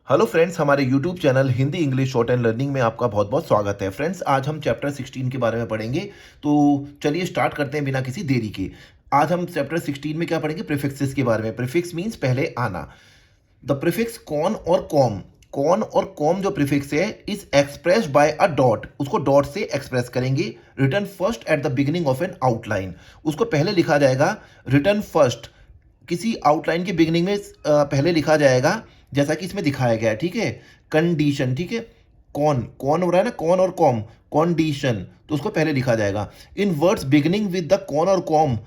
Hello friends, हमारे YouTube channel Hindi English short and learning में आपका बहुत बहुत स्वागत है। फ्रेंड्स, आज हम चैप्टर 16 के बारे में पढ़ेंगे। तो चलिए स्टार्ट करते हैं बिना किसी देरी के। आज हम चैप्टर 16 में क्या पढ़ेंगे? प्रीफिक्सेस के बारे में। प्रीफिक्स मीन्स पहले आना। द प्रीफिक्स कॉन और कॉम, कॉन और कॉम जो प्रीफिक्स है is expressed bye a dot, उसको डॉट से एक्सप्रेस करेंगे। Written first at the beginning of N outline, उसको पहले लिखा जाएगा। रिटर्न फर्स्ट, किसी आउटलाइन के बिगिनिंग में पहले लिखा जाएगा, जैसा कि इसमें दिखाया गया है। ठीक है। कंडीशन, ठीक है। कौन कौन हो रहा है ना, कौन और कॉम, कंडीशन, तो उसको पहले लिखा जाएगा। इन वर्ड्स बिगिनिंग विद द कौन और कॉम,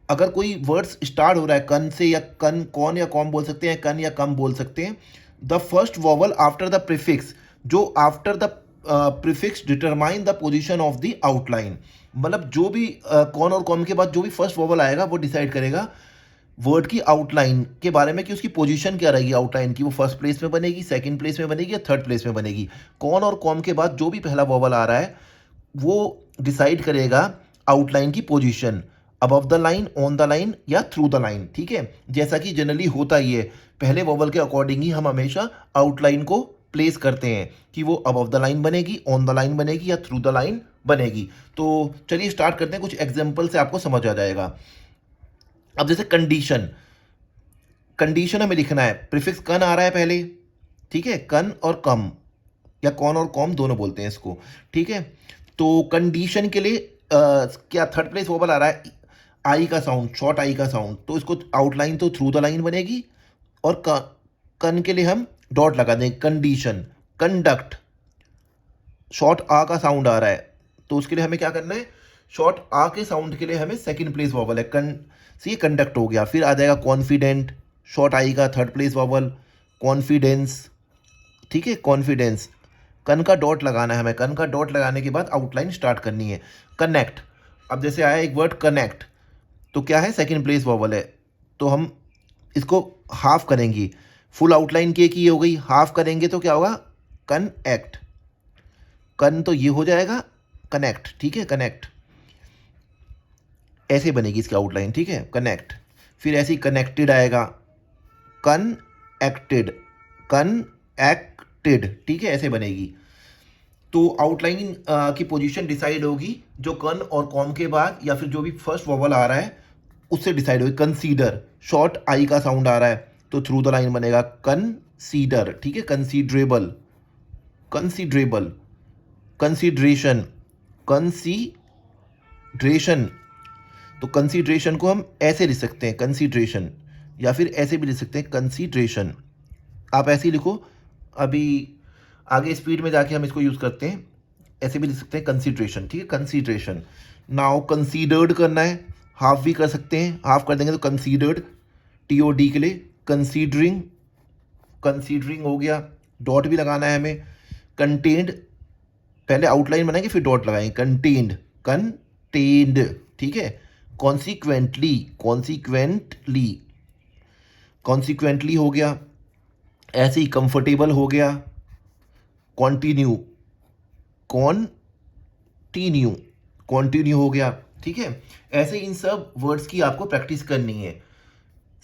अगर कोई वर्ड्स स्टार्ट हो रहा है कन से, या कन कौन या कॉम बोल सकते हैं, कन या कम बोल सकते हैं। The first vowel after the prefix, जो after the prefix determine the position of the outline, मतलब जो भी कौन और कॉम के बाद जो भी फर्स्ट वॉवल आएगा वो डिसाइड करेगा वर्ड की आउटलाइन के बारे में कि उसकी पोजीशन क्या रहेगी आउटलाइन की, वो फर्स्ट प्लेस में बनेगी, सेकंड प्लेस में बनेगी या थर्ड प्लेस में बनेगी। कौन और कॉम के बाद जो भी पहला वॉवल आ रहा है वो डिसाइड करेगा आउटलाइन की position, above the line, on the line या थ्रू द लाइन। ठीक है। जैसा कि जनरली होता ही है, पहले वॉवल के अकॉर्डिंग ही हम हमेशा आउटलाइन को प्लेस करते हैं कि वो अबव द लाइन बनेगी, ऑन द लाइन बनेगी या थ्रू द लाइन बनेगी। तो चलिए स्टार्ट करते हैं, कुछ एग्जाम्पल से आपको समझ आ जाएगा। अब जैसे कंडीशन, कंडीशन हमें लिखना है, प्रीफिक्स कन आ रहा है पहले। ठीक है, कन और कम या कौन और कॉम दोनों बोलते हैं इसको। ठीक है। तो कंडीशन के लिए क्या थर्ड प्लेस वोबल आ रहा है, आई का साउंड, शॉर्ट आई का साउंड, तो इसको आउटलाइन तो थ्रू द लाइन बनेगी, और कन के लिए हम डॉट लगा देंगे। कंडीशन, कंडक्ट, शॉर्ट आ का साउंड आ रहा है, तो उसके लिए हमें क्या करना है, शॉर्ट आ के साउंड के लिए हमें सेकंड प्लेस वॉवल है, कन से ये कंडक्ट हो गया। फिर आ जाएगा कॉन्फिडेंट, शॉर्ट आई का थर्ड प्लेस वॉवल, कॉन्फिडेंस। ठीक है, कॉन्फिडेंस, कन का डॉट लगाना है हमें, कन का डॉट लगाने के बाद आउटलाइन स्टार्ट करनी है। कनेक्ट, अब जैसे आया एक वर्ड कनेक्ट, तो क्या है, सेकंड प्लेस वॉवल है, तो हम इसको हाफ करेंगे। फुल आउटलाइन की हो गई, हाफ करेंगे तो क्या होगा, कन एक्ट, कन तो ये हो जाएगा कनेक्ट। ठीक है, कनेक्ट ऐसे बनेगी इसकी आउटलाइन। ठीक है, कनेक्ट। फिर ऐसे ही कनेक्टेड आएगा, कन एक्टेड, कन एक्टेड। ठीक है, ऐसे बनेगी। तो आउटलाइन की पोजीशन डिसाइड होगी जो कन और कॉम के बाद या फिर जो भी फर्स्ट वॉवल आ रहा है उससे डिसाइड होगी। कंसीडर, शॉर्ट आई का साउंड आ रहा है तो थ्रू द लाइन बनेगा कंसीडर। ठीक है, कंसीडरेबल, कंसीडरेबल, कंसीडरेशन, कंसीडरेशन, तो कंसीडरेशन को हम ऐसे लिख सकते हैं, कंसीडरेशन, या फिर ऐसे भी लिख सकते हैं, कंसीडरेशन। आप ऐसे ही लिखो, अभी आगे स्पीड में जाके हम इसको यूज़ करते हैं, ऐसे भी लिख सकते हैं कंसीडरेशन। ठीक है, कंसीडरेशन। नाउ कंसीडर्ड करना है, हाफ भी कर सकते हैं, हाफ कर देंगे तो कंसीडर्ड, टीओडी के लिए, कंसीडरिंग, कंसीडरिंग हो गया, डॉट भी लगाना है हमें। कंटेंड, पहले आउटलाइन बनाएंगे फिर डॉट लगाएंगे, कंटेंड, कंटेंड। ठीक है, कॉन्सिक्वेंटली, कॉन्सिक्वेंटली, कॉन्सिक्वेंटली हो गया। ऐसे ही कंफर्टेबल हो गया, कॉन्टिन्यू, कॉन्टिन्यू, कॉन्टिन्यू हो गया। ठीक है, ऐसे इन सब वर्ड्स की आपको प्रैक्टिस करनी है।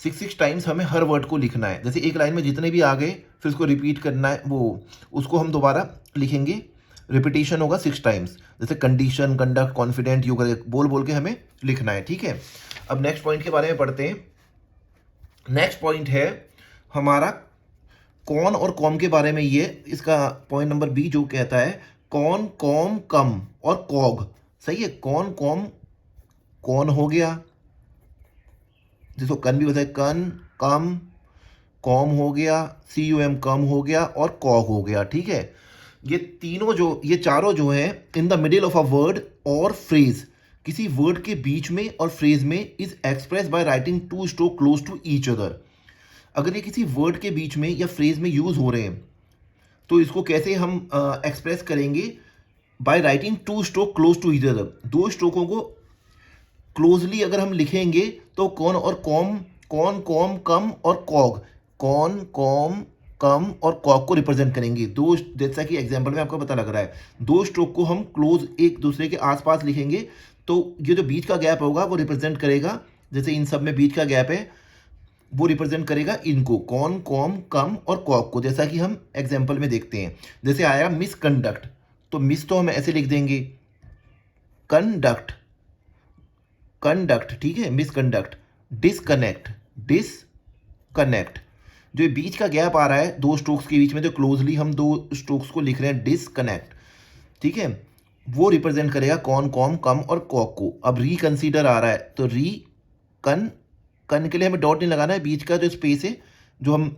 6 टाइम्स हमें हर वर्ड को लिखना है, जैसे एक लाइन में जितने भी आ गए फिर उसको रिपीट करना है, वो उसको हम दोबारा लिखेंगे, रिपीटेशन होगा 6 टाइम्स। जैसे कंडीशन, कंडक्ट, कॉन्फिडेंट, यू बोल बोल के हमें लिखना है। ठीक है। अब नेक्स्ट पॉइंट के बारे में पढ़ते हैं। नेक्स्ट पॉइंट है हमारा कौन और कॉम के बारे में। ये इसका पॉइंट नंबर बी जो कहता है कौन, कॉम, कम और कॉग। सही है, कौन, कॉम, कौन हो गया, जिसको कन भी होता है, कन, कम, कॉम हो गया, CUM कम हो गया, और कॉग हो गया। ठीक है, ये तीनों जो, ये चारों जो हैं in the middle of a word और फ्रेज, किसी वर्ड के बीच में और फ्रेज में, is express by writing two stroke close to each other. अगर ये किसी वर्ड के बीच में या फ्रेज में यूज हो रहे हैं तो इसको कैसे हम एक्सप्रेस करेंगे, by writing two stroke close to each other. दो स्ट्रोकों को क्लोजली अगर हम लिखेंगे तो कौन और कॉम, कौन, कॉम, कम और कॉग, कौन, कॉम, कम और कॉग को रिप्रेजेंट करेंगे। दो, जैसा कि एग्जांपल में आपको पता लग रहा है, दो स्ट्रोक को हम क्लोज एक दूसरे के आसपास लिखेंगे तो ये जो बीच का गैप होगा वो रिप्रेजेंट करेगा, जैसे इन सब में बीच का गैप है, वो रिप्रेजेंट करेगा इनको, कॉन, कॉम, कम और कॉक को, जैसा कि हम एग्जाम्पल में देखते हैं। जैसे आया मिसकंडक्ट, तो मिस तो हम ऐसे लिख देंगे, कंडक्ट, कंडक्ट, ठीक है, मिसकंडक्ट। डिसकनेक्ट, डिसकनेक्ट, जो ये बीच का गैप आ रहा है दो स्ट्रोक्स के बीच में, जो क्लोजली हम दो स्ट्रोक्स को लिख रहे हैं, डिसकनेक्ट, ठीक है, वो रिप्रेजेंट करेगा कॉन, कॉम, कम और कॉक को। अब रिकंसीडर आ रहा है, तो री कन, कन के लिए हमें डॉट नहीं लगाना है, बीच का जो स्पेस है जो हम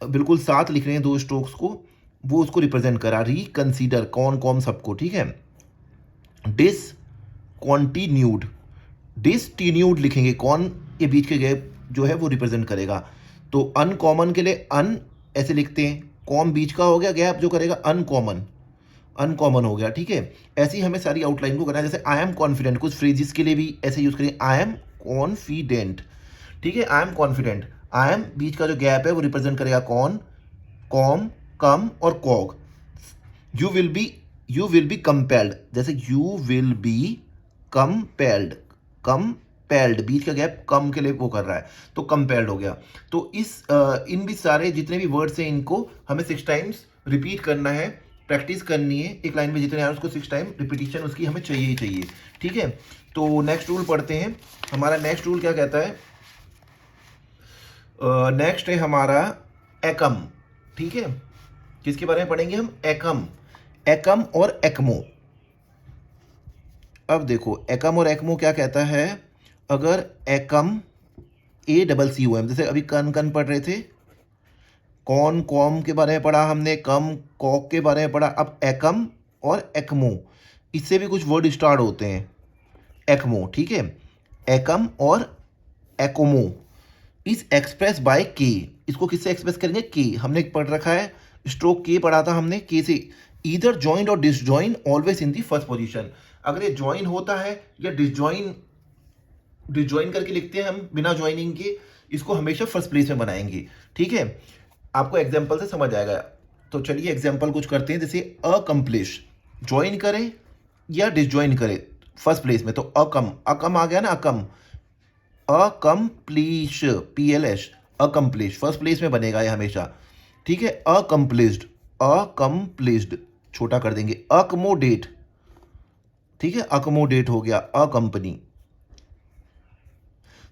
बिल्कुल साथ लिख रहे हैं दो स्ट्रोक्स को, वो उसको रिप्रेजेंट करा, रिकंसीडर, कॉन, कॉम सबको, ठीक है। डिसकॉन्टिन्यूड, डिसटीन्यूड लिखेंगे, कौन के बीच के गैप जो है वो रिप्रेजेंट करेगा। तो अनकॉमन के लिए अन ऐसे लिखते हैं, कॉम बीच का हो गया गैप जो करेगा अनकॉमन, अनकॉमन हो गया, ठीक है। ऐसे ही हमें सारी आउटलाइन को करना है। जैसे आई एम कॉन्फिडेंट, कुछ फ्रेजेस के लिए भी ऐसे यूज करेंगे, आई एम कॉन्फिडेंट, ठीक है, I am confident. I am बीच का जो गैप है वो रिप्रेजेंट करेगा कॉन, कॉम, कम और cog. You will be compelled, जैसे you will be compelled, compelled बीच का गैप कम के लिए वो कर रहा है, तो कंपेल्ड हो गया। तो इस इन भी सारे जितने भी वर्ड्स हैं इनको हमें 6 टाइम्स रिपीट करना है, प्रैक्टिस करनी है। एक लाइन में जितने आ रहे हैं उसको 6 टाइम रिपीटिशन उसकी हमें चाहिए ही चाहिए, ठीक है। तो नेक्स्ट रूल पढ़ते हैं। हमारा नेक्स्ट रूल क्या कहता है? नेक्स्ट है हमारा एकम, ठीक है। किसके बारे में पढ़ेंगे हम? एकम, एकम और एक्मो। अब देखो एकम और एक्मो क्या कहता है। अगर एकम, ACCOM, जैसे अभी कन कन पढ़ रहे थे, कॉन, कॉम के बारे में पढ़ा हमने, कम, कॉक के बारे में पढ़ा। अब एकम और एक्मो, इससे भी कुछ वर्ड स्टार्ट होते हैं, एक्मो, ठीक है। एकम और एक्मो इज एक्सप्रेस बाय के, इसको किससे एक्सप्रेस करेंगे? के, हमने पढ़ रखा है, स्ट्रोक के पढ़ा था हमने, के से। ईदर ज्वाइन और disjoin always in the first position, अगर ये ज्वाइन होता है या डिसज्वाइन, डिसज्वाइन करके लिखते हैं हम बिना ज्वाइनिंग के, इसको हमेशा फर्स्ट प्लेस में बनाएंगे, ठीक है। आपको एग्जाम्पल से समझ आएगा। तो चलिए एग्जाम्पल कुछ करते हैं। जैसे अकम्प्लिश, ज्वाइन करें या डिसज्वाइन करें फर्स्ट प्लेस में, तो अकम, अकम आ गया ना, अकम, अकम्प्लीश, PLS, अकम्प्लिश फर्स्ट प्लेस में बनेगा ये हमेशा, ठीक है। अकम्प्लिश्ड, अकम्प्लिश्ड छोटा कर देंगे। अकमोडेट, ठीक है, अकमोडेट हो गया, अकंपनी।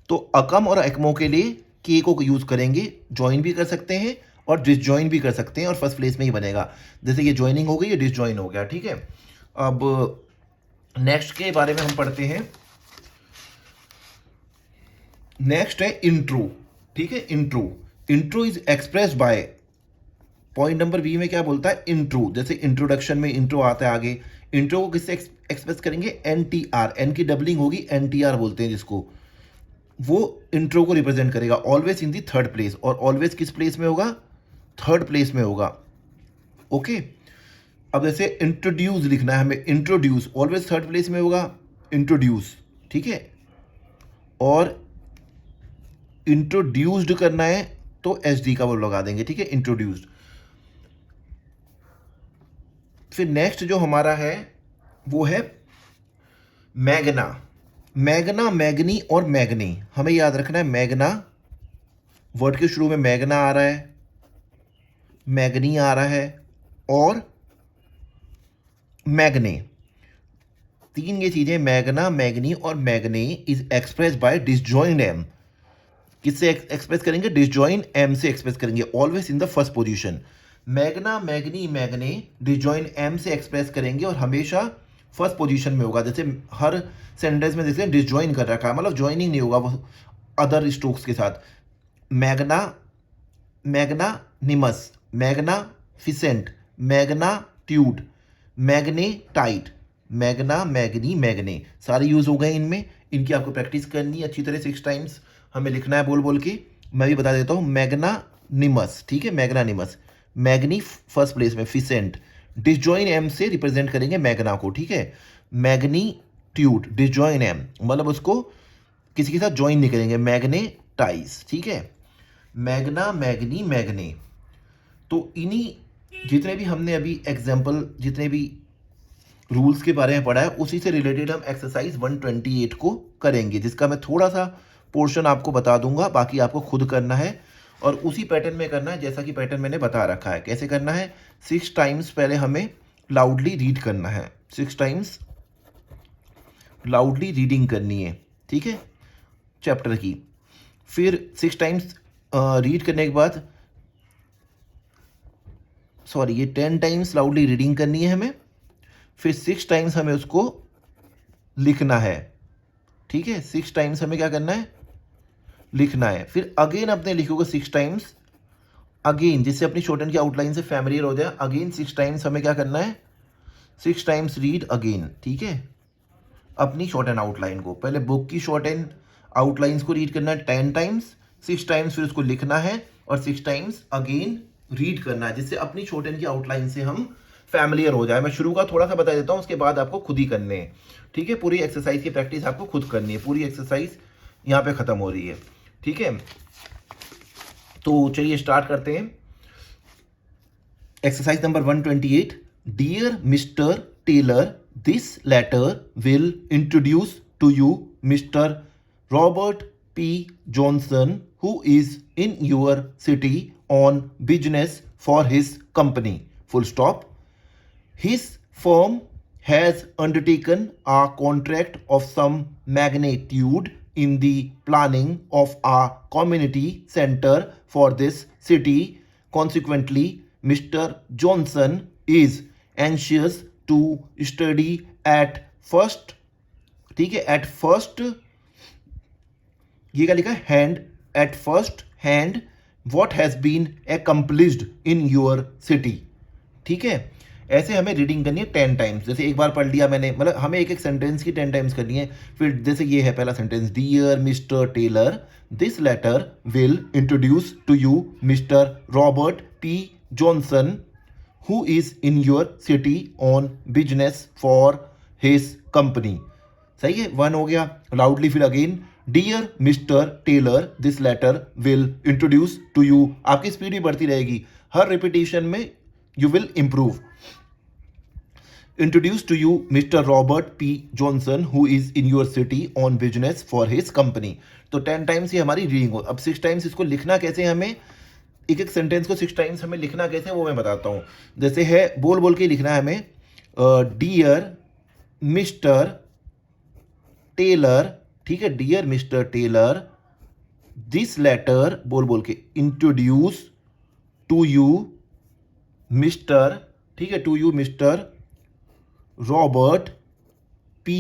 तो अकम और एक्मो के लिए के को यूज करेंगे, ज्वाइन भी कर सकते हैं और डिसज्वाइन भी कर सकते हैं, और फर्स्ट प्लेस में ही बनेगा। जैसे ये ज्वाइनिंग हो गई, ये डिसज्वाइन हो गया, ठीक है। अब नेक्स्ट के बारे में हम पढ़ते हैं। नेक्स्ट है इंट्रो, ठीक है। Intro, intro is expressed by, point number B में क्या बोलता है? इंट्रो, जैसे इंट्रोडक्शन में इंट्रो आता है आगे, इंट्रो को किससे एक्सप्रेस करेंगे? NTR, एन की डबलिंग होगी, NTR बोलते हैं जिसको, वो इंट्रो को रिप्रेजेंट करेगा। Always in the third place, और ऑलवेज किस प्लेस में होगा? थर्ड प्लेस में होगा, ओके। अब जैसे इंट्रोड्यूस लिखना है हमें, इंट्रोड्यूस ऑलवेज थर्ड प्लेस में होगा, इंट्रोड्यूस, ठीक है। और इंट्रोड्यूस्ड करना है तो SD का वो लगा देंगे, ठीक है, इंट्रोड्यूस्ड। फिर नेक्स्ट जो हमारा है वो है मैग्ना, मैग्ना, मैग्नी और मैग्नी, हमें याद रखना है। मैग्ना, वर्ड के शुरू में मैग्ना आ रहा है, मैग्नी आ रहा है, और मैग्ने, तीन ये चीजें, मैग्ना, मैग्नी और magne is express by disjoined M. किससे एक्सप्रेस करेंगे? डिसजॉइन एम से एक्सप्रेस करेंगे, always in the first position. Magna, magni, magne disjoin M से एक्सप्रेस करेंगे और हमेशा फर्स्ट पोजीशन में होगा। जैसे हर सेंटेंस में देखते हैं डिसजॉइन कर रखा है, मतलब ज्वाइनिंग नहीं होगा वो अदर स्ट्रोक्स के साथ। Magna, magnanimous, मैग्नाफिसेंट, मैग्नाट्यूड, magnetite, Magna, magni, मैग्ने, सारे यूज हो गए इनमें। इनकी आपको प्रैक्टिस करनी है अच्छी तरह, 6 टाइम्स हमें लिखना है बोल बोल के। मैं भी बता देता हूँ, मैग्नानिमस, ठीक है, मैग्नानिमस, मैग्नी फर्स्ट प्लेस में, फिसेंट, डिसजॉइन एम से रिप्रेजेंट करेंगे मैग्ना को, ठीक है। मैग्नीट्यूड, डिसजॉइन एम, मतलब उसको किसी के साथ ज्वाइन नहीं करेंगे, मैग्नेटाइज, ठीक है। Magna, magni, मैग्ने। तो इन्हीं जितने भी हमने अभी एग्जाम्पल, जितने भी रूल्स के बारे में पढ़ा है, उसी से रिलेटेड हम एक्सरसाइज 128 को करेंगे, जिसका मैं थोड़ा सा पोर्शन आपको बता दूंगा, बाकी आपको खुद करना है और उसी पैटर्न में करना है जैसा कि पैटर्न मैंने बता रखा है। कैसे करना है? 6 टाइम्स पहले हमें लाउडली रीड करना है, 6 टाइम्स लाउडली रीडिंग करनी है, ठीक है, चैप्टर की। फिर 6 टाइम्स रीड करने के बाद ये 10 टाइम्स लाउडली रीडिंग करनी है हमें। फिर 6 टाइम्स हमें उसको लिखना है, ठीक है, 6 टाइम्स हमें क्या करना है? लिखना है। फिर अगेन अपने लिखोगे 6 टाइम्स अगेन, जिससे अपनी शॉर्ट हैंड की आउटलाइन से फैमिलियर हो जाए। अगेन 6 टाइम्स हमें क्या करना है? 6 टाइम्स रीड अगेन, ठीक है, अपनी शॉर्ट हैंड आउटलाइन को। पहले बुक की शॉर्ट हैंड आउटलाइंस को रीड करना है 10 टाइम्स, 6 टाइम्स फिर उसको लिखना है और 6 टाइम्स अगेन रीड करना है, जिससे अपनी शॉर्ट हैंड की आउटलाइन से हम फैमिलियर हो जाए। मैं शुरू का थोड़ा सा बता देता हूँ, उसके बाद आपको खुद ही करने हैं, ठीक है। पूरी एक्सरसाइज की प्रैक्टिस आपको खुद करनी है। पूरी एक्सरसाइज यहाँ पे खत्म हो रही है, ठीक है। तो चलिए स्टार्ट करते हैं। Exercise number 128। Dear mister Taylor, this letter will introduce to you mister Robert P Johnson, who is in your city on business for his company. Full stop. His firm has undertaken a contract of some magnitude in the planning of a community center for this city. Consequently, Mr. Johnson is anxious to study at first, ठीक है, at first, ये क्या लिखा है? Hand, at first hand what has been accomplished in your city, ठीक है। ऐसे हमें रीडिंग करनी है 10 टाइम्स। जैसे एक बार पढ़ लिया मैंने, मतलब हमें एक एक सेंटेंस की 10 टाइम्स करनी है। फिर जैसे ये है पहला sentence, dear mister Taylor, this letter will introduce to you mister Robert P Johnson, who is in your city on business for his company. सही है, 1 हो गया। लाउडली फिर again, dear mister Taylor, this letter will introduce to you. आपकी speed भी बढ़ती रहेगी, हर रिपीटिशन में you will improve. Introduce to you mister Robert P Johnson, who is in your city on business for his company. तो 10 times ये हमारी reading हो। अब 6 टाइम्स इसको लिखना कैसे हमें, एक एक सेंटेंस को 6 टाइम्स हमें लिखना कैसे वो मैं बताता हूँ। जैसे है बोल बोल के लिखना है हमें, डियर मिस्टर टेलर, ठीक है, dear mister Taylor, this letter बोल बोल के इंट्रोड्यूस टू यू मिस्टर, ठीक है, to you mister Robert P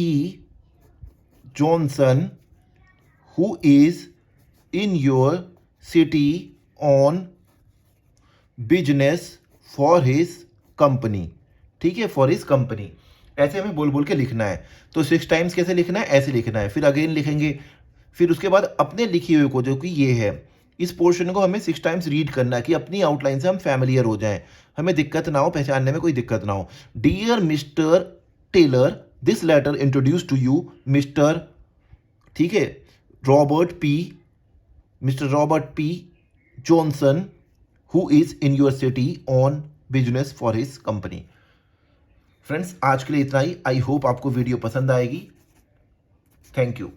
Johnson, who is in your city on business for his company, ठीक है, फॉर हिज कंपनी। ऐसे हमें बोल बोल के लिखना है। तो 6 टाइम्स कैसे लिखना है? ऐसे लिखना है। फिर अगेन लिखेंगे, फिर उसके बाद अपने लिखे हुए को, जो कि ये है, इस पोर्शन को हमें 6 टाइम्स रीड करना है कि अपनी आउटलाइन से हम फैमिलियर हो जाएं, हमें दिक्कत ना हो, पहचानने में कोई दिक्कत ना हो। Dear mister Taylor, this letter introduce to you mister, ठीक है, mister Robert P Johnson, who is in your city on business for his company. Friends, आज के लिए इतना ही। आई होप आपको वीडियो पसंद आएगी। Thank you.